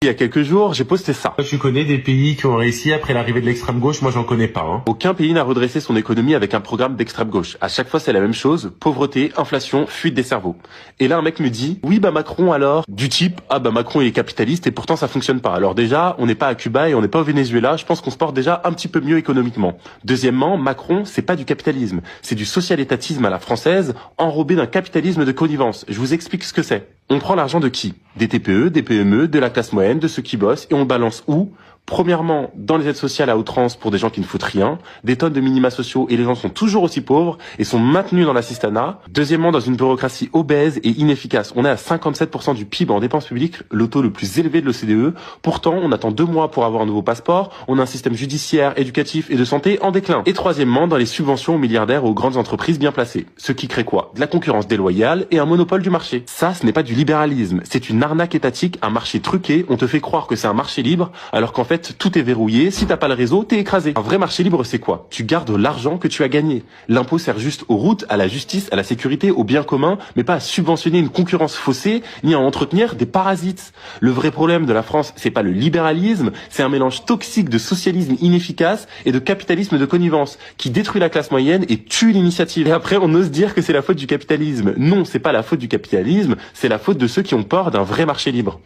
Il y a quelques jours, j'ai posté ça. Tu connais des pays qui ont réussi après l'arrivée de l'extrême gauche? Moi, j'en connais pas. Aucun pays n'a redressé son économie avec un programme d'extrême gauche. À chaque fois, c'est la même chose. Pauvreté, inflation, fuite des cerveaux. Et là, un mec me dit, oui, Macron alors, du type, Macron il est capitaliste et pourtant ça fonctionne pas. Alors déjà, on n'est pas à Cuba et on n'est pas au Venezuela. Je pense qu'on se porte déjà un petit peu mieux économiquement. Deuxièmement, Macron, c'est pas du capitalisme. C'est du social-étatisme à la française, enrobé d'un capitalisme de connivence. Je vous explique ce que c'est. On prend l'argent de qui? Des TPE, des PME, de la classe moyenne, de ceux qui bossent, et on le balance où? Premièrement, dans les aides sociales à outrance pour des gens qui ne foutent rien, des tonnes de minima sociaux et les gens sont toujours aussi pauvres et sont maintenus dans l'assistanat. Deuxièmement, dans une bureaucratie obèse et inefficace. On est à 57% du PIB en dépenses publiques, le taux le plus élevé de l'OCDE. Pourtant, on attend 2 mois pour avoir un nouveau passeport. On a un système judiciaire, éducatif et de santé en déclin. Et troisièmement, dans les subventions aux milliardaires et aux grandes entreprises bien placées. Ce qui crée quoi? De la concurrence déloyale et un monopole du marché. Ça, ce n'est pas du libéralisme. C'est une arnaque étatique, un marché truqué. On te fait croire que c'est un marché libre, alors qu'en fait, tout est verrouillé. Si t'as pas le réseau, t'es écrasé. Un vrai marché libre, c'est quoi? Tu gardes l'argent que tu as gagné. L'impôt sert juste aux routes, à la justice, à la sécurité, au bien commun, mais pas à subventionner une concurrence faussée, ni à entretenir des parasites. Le vrai problème de la France, c'est pas le libéralisme, c'est un mélange toxique de socialisme inefficace et de capitalisme de connivence, qui détruit la classe moyenne et tue l'initiative. Et après, on ose dire que c'est la faute du capitalisme. Non, c'est pas la faute du capitalisme, c'est la faute de ceux qui ont peur d'un vrai marché libre.